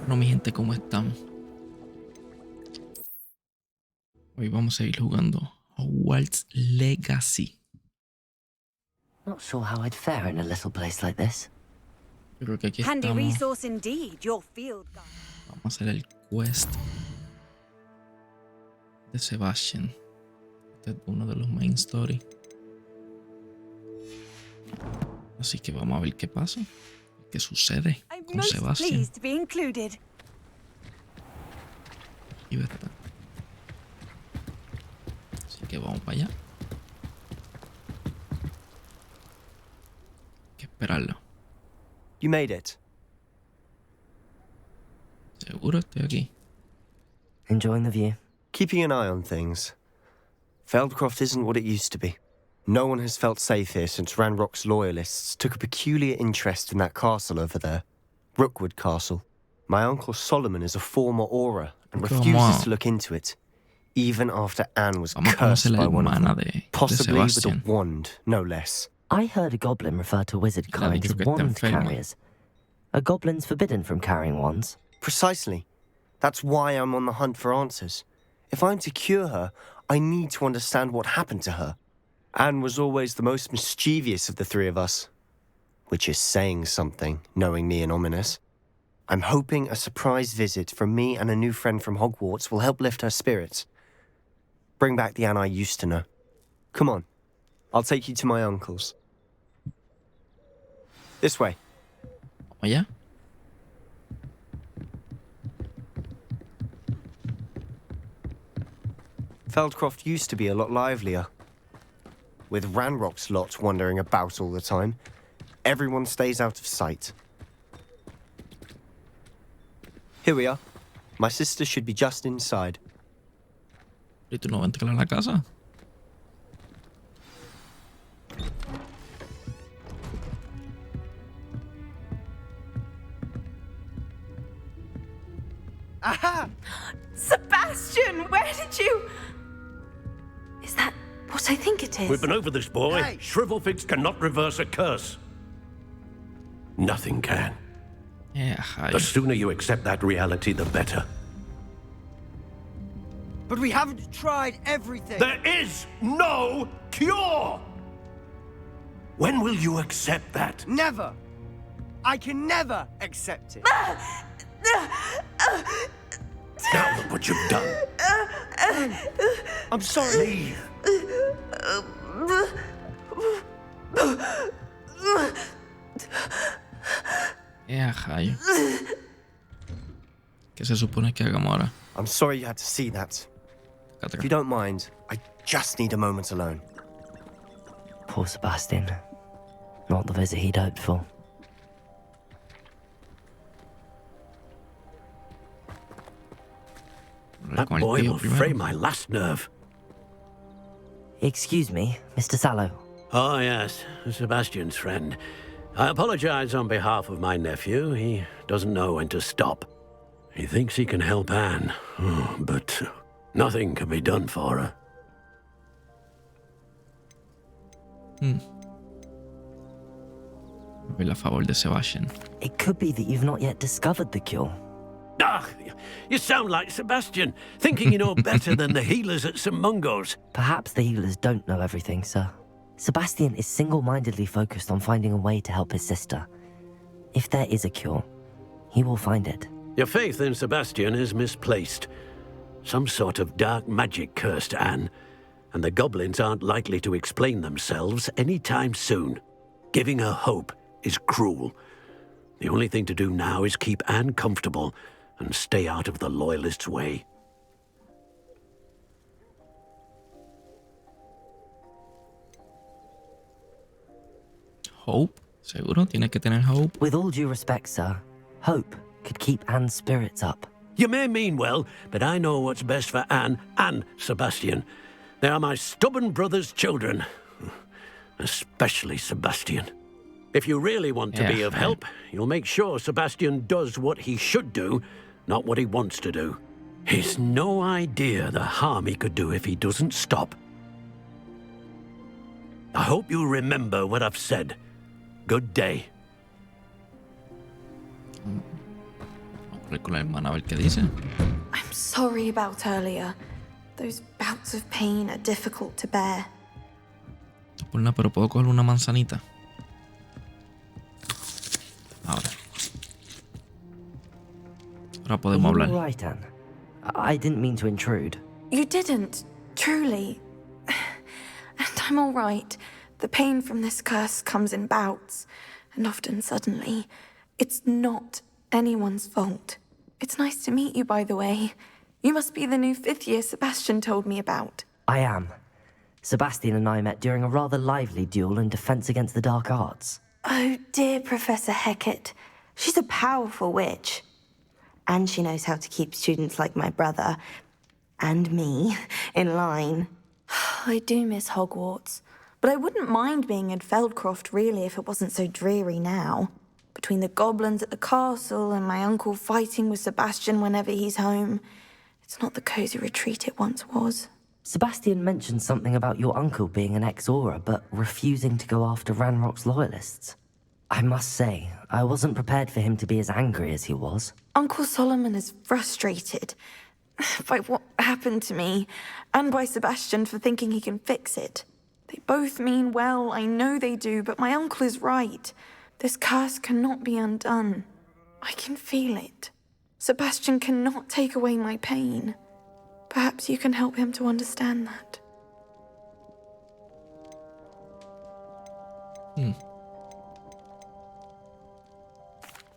Bueno, mi gente, ¿cómo están? Hoy vamos a ir jugando Hogwarts Legacy. Not sure how I'd fare in a little place like this. Yo creo que aquí Handy estamos. resource indeed, your field guide. Vamos a hacer el quest de Sebastian. Este es uno de los main story. Así que vamos a ver qué pasa. ¿Qué sucede I'm con most Sebastian? pleased to be included. Y verdad. Así que vamos para allá. Hay que esperarlo. You made it. Seguro estoy aquí. Enjoying the view? Keeping an eye on things. Feldcroft isn't what it used to be. No one has felt safe here since Ranrock's loyalists took a peculiar interest in that castle over there. Rookwood Castle. My uncle Solomon is a former Auror and refuses to look into it, even after Anne was cursed by one of them, possibly with a wand, no less. I heard a goblin refer to wizard kind as wand carriers. Are goblins forbidden from carrying wands? Precisely. That's why I'm on the hunt for answers. If I'm to cure her, I need to understand what happened to her. Anne was always the most mischievous of the three of us. Which is saying something, knowing me and ominous. I'm hoping a surprise visit from me and a new friend from Hogwarts will help lift her spirits. Bring back the Anne I used to know. Come on. I'll take you to my uncle's. This way. ¿Allá? Feldcroft used to be a lot livelier. With Ranrock's lot wandering about all the time, everyone stays out of sight. Here we are. My sister should be just inside. ¿Y tú no vas a entrar a la casa? Aha! Sebastian, where did you... Is that what I think it is? We've been over this, boy. Hey. Shrivelfix cannot reverse a curse. Nothing can. The sooner you accept that reality, the better. But we haven't tried everything. There is no cure! When will you accept that? Never. I can never accept it. Now look what you've done. I'm sorry. Leave. Rayo. ¿Qué se supone que hagamos ahora? I'm sorry you had to see that. If you don't mind, I just need a moment alone. Poor Sebastian. Not the visit he'd hoped for. That boy will fray my last nerve. Excuse me, Mr. Sallow. Oh, yes, Sebastian's friend. I apologize on behalf of my nephew. He doesn't know when to stop. He thinks he can help Anne, but nothing can be done for her. A favor de Sebastian. It could be that you've not yet discovered the cure. Ah, you sound like Sebastian, thinking you know better than the healers at St. Mungo's. Perhaps the healers don't know everything, sir. Sebastian is single-mindedly focused on finding a way to help his sister. If there is a cure, he will find it. Your faith in Sebastian is misplaced. Some sort of dark magic cursed Anne, and the goblins aren't likely to explain themselves anytime soon. Giving her hope is cruel. The only thing to do now is keep Anne comfortable and stay out of the Loyalists' way. Hope? Seguro, tiene que tener hope. With all due respect, sir, hope could keep Anne's spirits up. You may mean well, but I know what's best for Anne and Sebastian. They are my stubborn brother's children. Especially Sebastian. If you really want to be of help, you'll make sure Sebastian does what he should do, not what he wants to do. He's no idea the harm he could do if he doesn't stop. I hope you remember what I've said. Good day. Hablar con la hermana a ver qué dice. I'm sorry about earlier. Those bouts of pain are difficult to bear. No por nada, pero puedo coger una manzanita. Ahora podemos Are you hablar. all right, Anne? I didn't mean to intrude. You didn't, truly. And I'm all right. The pain from this curse comes in bouts, and often suddenly. It's not anyone's fault. It's nice to meet you, by the way. You must be the new 5th year Sebastian told me about. I am. Sebastian and I met during a rather lively duel in Defense Against the Dark Arts. Oh, dear Professor Hecat. She's a powerful witch. And she knows how to keep students like my brother, and me, in line. I do miss Hogwarts, but I wouldn't mind being in Feldcroft, really, if it wasn't so dreary now. Between the goblins at the castle and my uncle fighting with Sebastian whenever he's home, it's not the cozy retreat it once was. Sebastian mentioned something about your uncle being an ex-Aura, but refusing to go after Ranrock's loyalists. I must say, I wasn't prepared for him to be as angry as he was. Uncle Solomon is frustrated by what happened to me, and by Sebastian for thinking he can fix it. They both mean well, I know they do, but my uncle is right. This curse cannot be undone. I can feel it. Sebastian cannot take away my pain. Perhaps you can help him to understand that.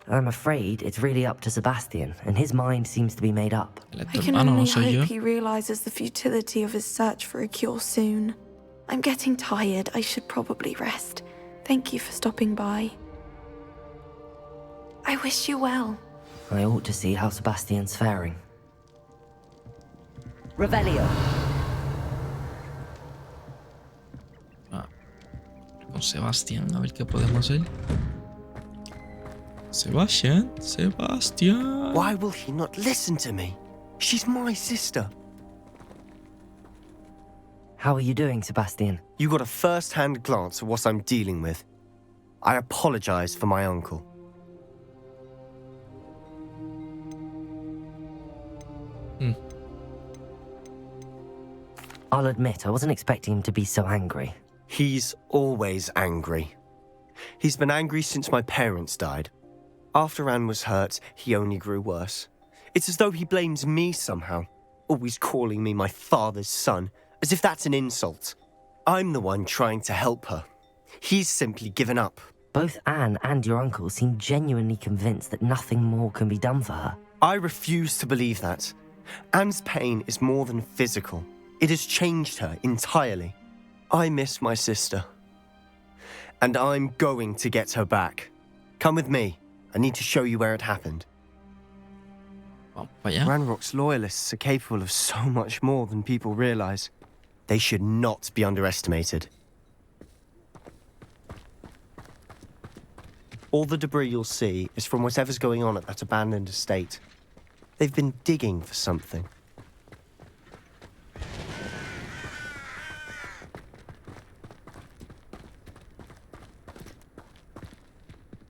I'm afraid it's really up to Sebastian, and his mind seems to be made up. El I can hermano only no soy yo. hope he realizes the futility of his search for a cure soon. I'm getting tired. I should probably rest. Thank you for stopping by. I wish you well. I ought to see how Sebastian's faring. Revelio. Con Sebastián, a ver qué podemos hacer. Sebastian. Why will he not listen to me? She's my sister. How are you doing, Sebastian? You got a first-hand glance at what I'm dealing with. I apologize for my uncle. I'll admit, I wasn't expecting him to be so angry. He's always angry. He's been angry since my parents died. After Anne was hurt, he only grew worse. It's as though he blames me somehow, always calling me my father's son, as if that's an insult. I'm the one trying to help her. He's simply given up. Both Anne and your uncle seem genuinely convinced that nothing more can be done for her. I refuse to believe that. Anne's pain is more than physical. It has changed her entirely. I miss my sister. And I'm going to get her back. Come with me. I need to show you where it happened. Vamos para allá. Ranrock's loyalists are capable of so much more than people realize. They should not be underestimated. All the debris you'll see is from whatever's going on at that abandoned estate. They've been digging for something.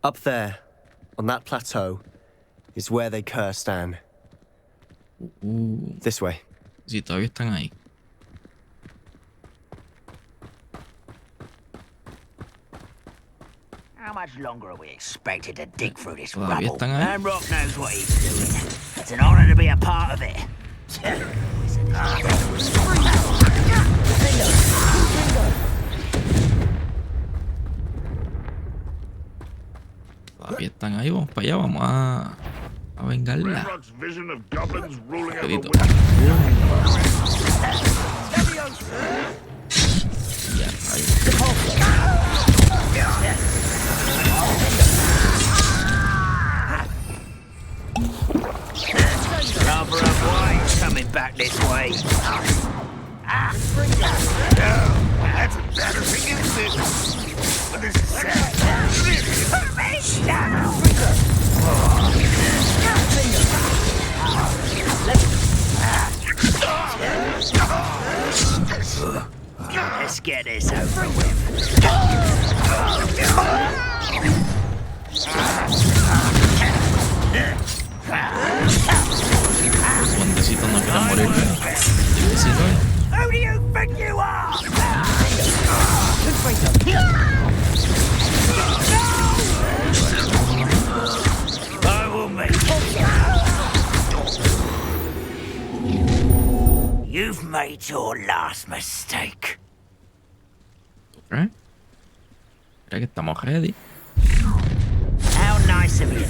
Up there, on that plateau, is where they cursed Anne. This way. Sí, todavía están ahí. How much longer are we expected to dig through this Todavía rubble? están ahí. Rock knows what he's doing. It's an honor to be a part of it. Todavía están ahí. Vamos para allá. Vamos a vengarla. Ranrock's vision of goblins ruling over Rapidito. Ya, rayos. Rather avoid coming back this way. That's embarrassing, isn't it? But this is sad. Let's get this over with. quieran morir. Sí, no. Who do you think you are? I will make you. You've made your last mistake. ¿Eh? Mira que estamos ready. How nice of you to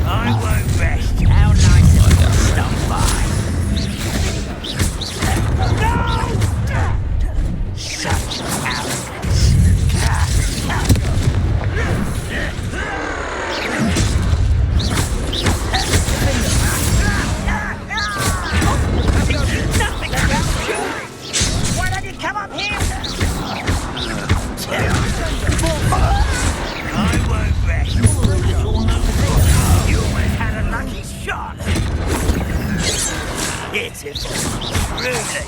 I won't rest. How nice of you to stop by. No! Such arrogance. Nothing about you. Why don't you come up here? I won't rest. You almost had a lucky shot. Pitiful. Truly.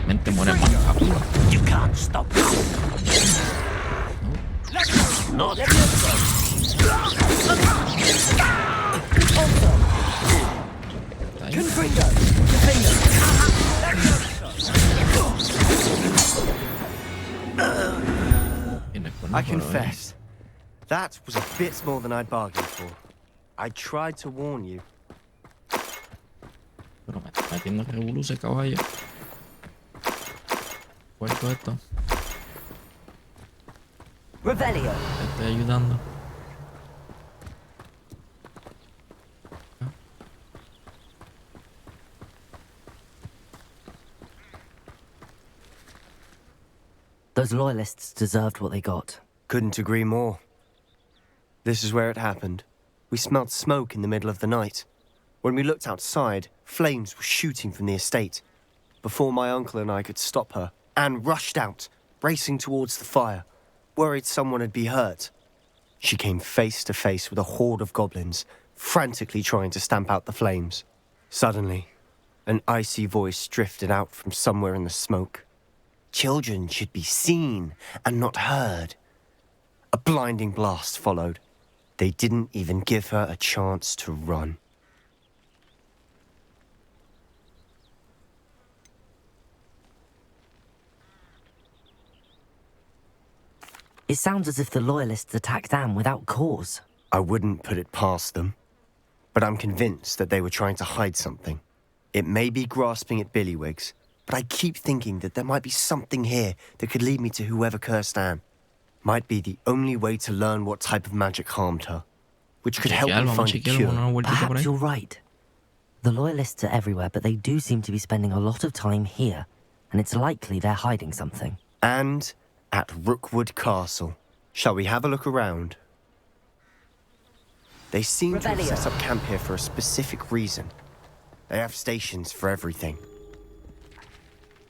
Mente muere más rápido. You can't stop me. Not I confess, that was a bit more than I'd bargained for. I tried to warn you. Pero me está metiendo revoluce, caballo. Puerto esto. Revelio. Te estoy ayudando. Those loyalists deserved what they got. Couldn't agree more. This is where it happened. We smelled smoke in the middle of the night. When we looked outside, flames were shooting from the estate. Before my uncle and I could stop her, Anne rushed out, racing towards the fire, worried someone had been hurt. She came face to face with a horde of goblins, frantically trying to stamp out the flames. Suddenly, an icy voice drifted out from somewhere in the smoke. Children should be seen and not heard. A blinding blast followed. They didn't even give her a chance to run. It sounds as if the loyalists attacked Anne without cause. I wouldn't put it past them, but I'm convinced that they were trying to hide something. It may be grasping at billywhigs, but I keep thinking that there might be something here that could lead me to whoever cursed Anne. Might be the only way to learn what type of magic harmed her, which could help me find a cure. Perhaps you're right. The loyalists are everywhere, but they do seem to be spending a lot of time here, and it's likely they're hiding something. And at Rookwood Castle. Shall we have a look around? They seem to have set up camp here for a specific reason. They have stations for everything.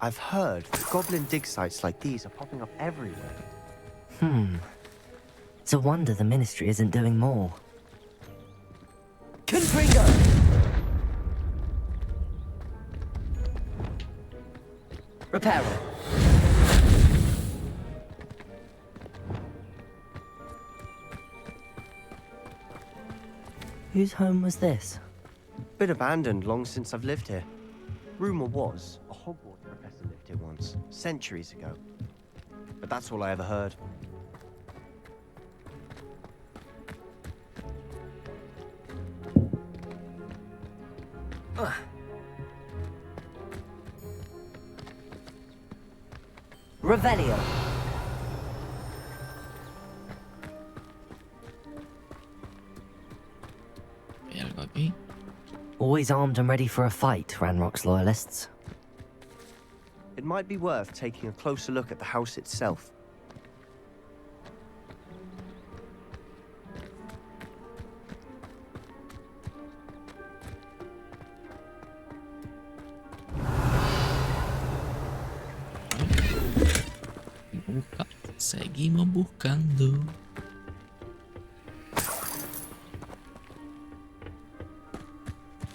I've heard goblin dig sites like these are popping up everywhere. It's a wonder the Ministry isn't doing more. Reparo. Whose home was this? Been abandoned long since I've lived here. Rumor was a Hogwarts professor lived here once, centuries ago. But that's all I ever heard. Revelio. ¿Hay algo aquí? Always armed and ready for a fight, Ranrock's loyalists. It might be worth taking a closer look at the house itself. Seguimos buscando.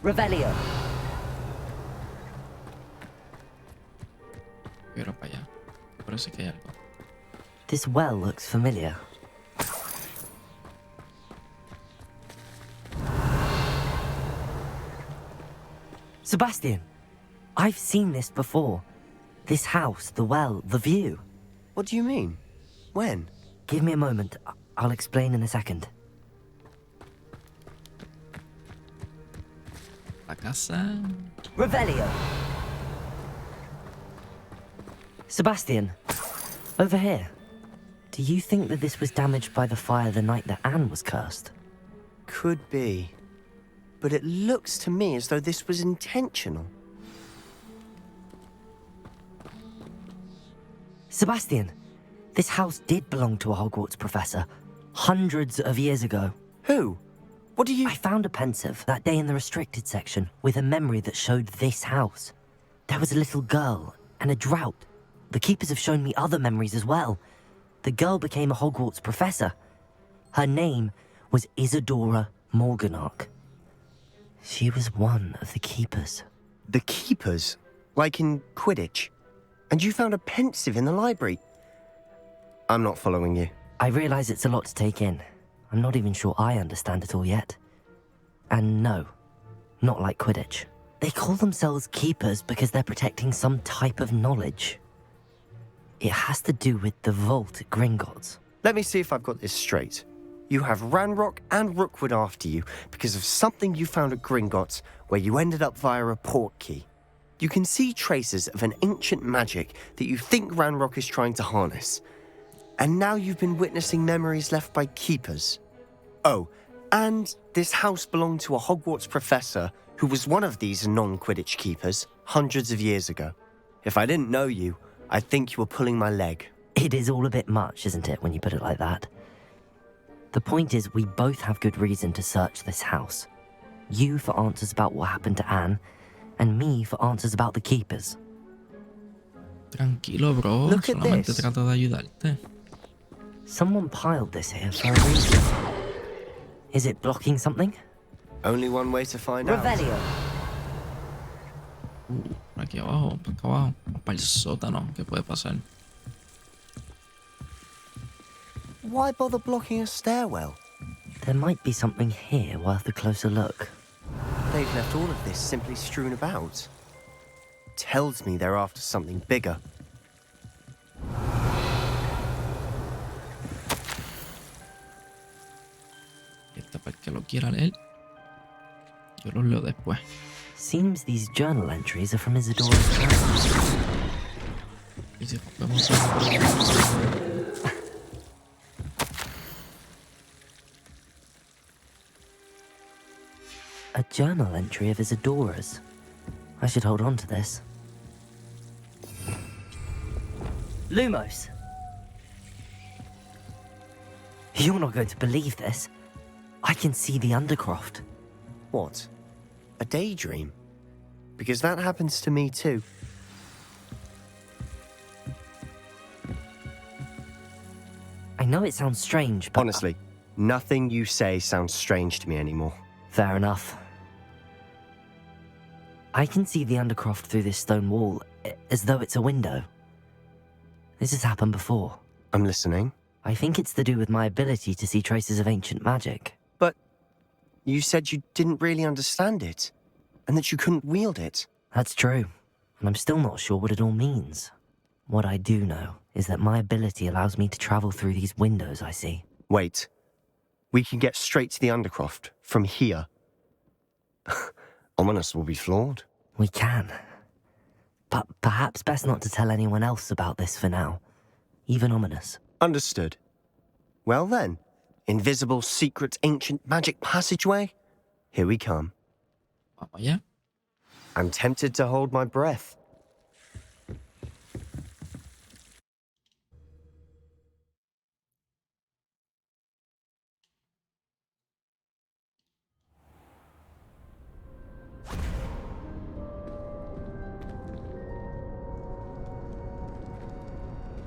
Revelio. Pero para allá. Parece que hay algo. This well looks familiar. Sebastian, I've seen this before. This house, the well, the view. What do you mean? When? Give me a moment. I'll explain in a second. La casa. Revelio. Sebastian, over here. Do you think that this was damaged by the fire the night that Anne was cursed? Could be. But it looks to me as though this was intentional. Sebastian, this house did belong to a Hogwarts professor, hundreds of years ago. Who? What do you... I found a pensive that day in the restricted section with a memory that showed this house. There was a little girl and a drought. The keepers have shown me other memories as well. The girl became a Hogwarts professor. Her name was Isadora Morganach. She was one of the keepers. The keepers? Like in Quidditch? And you found a pensive in the library? I'm not following you. I realize it's a lot to take in. I'm not even sure I understand it all yet. And no, not like Quidditch. They call themselves keepers because they're protecting some type of knowledge. It has to do with the vault at Gringotts. Let me see if I've got this straight. You have Ranrock and Rookwood after you because of something you found at Gringotts where you ended up via a port key. You can see traces of an ancient magic that you think Ranrock is trying to harness. And now you've been witnessing memories left by keepers. Oh, and this house belonged to a Hogwarts professor who was one of these non-Quidditch keepers hundreds of years ago. If I didn't know you, I'd think you were pulling my leg. It is all a bit much, isn't it, when you put it like that? The point is, we both have good reason to search this house. You for answers about what happened to Anne, and me for answers about the keepers. Tranquilo, bro. Look at Solamente this. trato de ayudarte. Someone piled this here for a reason. Is it blocking something? Only one way to find out. Revelio. Por aquí abajo, por acá abajo. Para el sótano. ¿Qué puede pasar? Why bother blocking a stairwell? There might be something here worth a closer look. They've left all of this simply strewn about. Tells me they're after something bigger. Esta para el que lo quiera leer. Yo los leo después. Seems these journal entries are from Isadora's casa. Y si rompemos eso. A journal entry of Isadora's. I should hold on to this. Lumos! You're not going to believe this. I can see the Undercroft. What? A daydream? Because that happens to me too. I know it sounds strange, but... Honestly, nothing you say sounds strange to me anymore. Fair enough. I can see the Undercroft through this stone wall, as though it's a window. This has happened before. I'm listening. I think it's to do with my ability to see traces of ancient magic. But you said you didn't really understand it, and that you couldn't wield it. That's true, and I'm still not sure what it all means. What I do know is that my ability allows me to travel through these windows I see. Wait. We can get straight to the Undercroft from here. Ominous will be floored. We can. But perhaps best not to tell anyone else about this for now. Even Ominous. Understood. Well then, invisible, secret, ancient magic passageway? Here we come. Vamos allá. I'm tempted to hold my breath.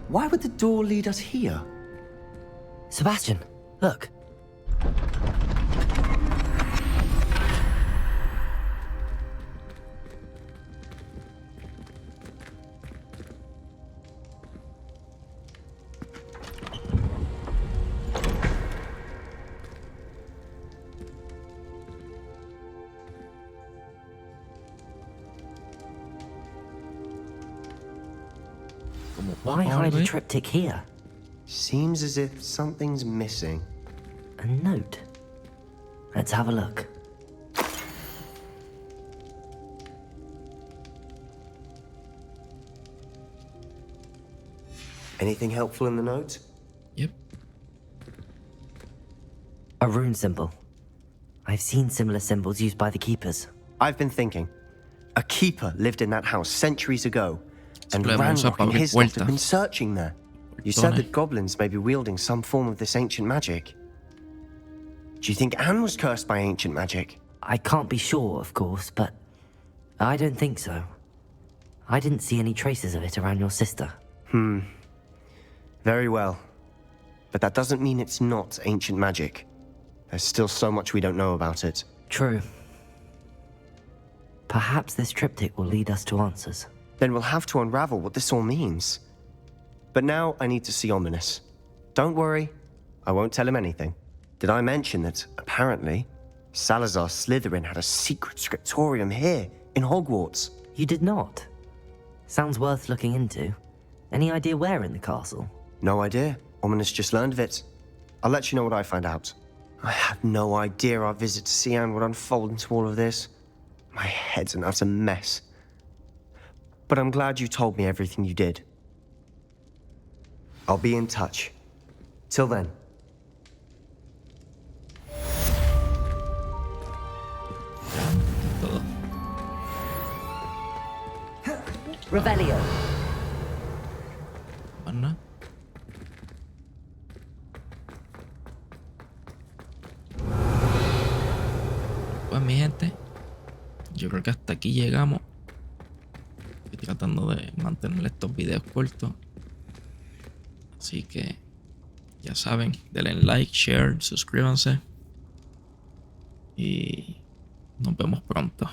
Why would the door lead us here? Sebastian, look. Como Why papá, hide a güey. triptych here? Seems as if something's missing. A note. Let's have a look. Anything helpful in the note? Yep. A rune symbol. I've seen similar symbols used by the keepers. I've been thinking. A keeper lived in that house centuries ago, and Exploremos a Ranrock and abrir his lot puerta. have been searching there. You said Portones. that goblins may be wielding some form of this ancient magic. Do you think Anne was cursed by ancient magic? I can't be sure, of course, but I don't think so. I didn't see any traces of it around your sister. Very well. But that doesn't mean it's not ancient magic. There's still so much we don't know about it. True. Perhaps this triptych will lead us to answers. Then we'll have to unravel what this all means. But now I need to see Ominous. Don't worry, I won't tell him anything. Did I mention that, apparently, Salazar Slytherin had a secret scriptorium here, in Hogwarts? You did not. Sounds worth looking into. Any idea where in the castle? No idea. Ominous just learned of it. I'll let you know what I find out. I had no idea our visit to Sian would unfold into all of this. My head's an utter mess. But I'm glad you told me everything you did. I'll be in touch. Till then. Todo. Revelio. Más nada. Pues mi gente, yo creo que hasta aquí llegamos. Estoy tratando de mantener estos videos cortos. Así que ya saben, denle like, share, suscríbanse. Y nos vemos pronto.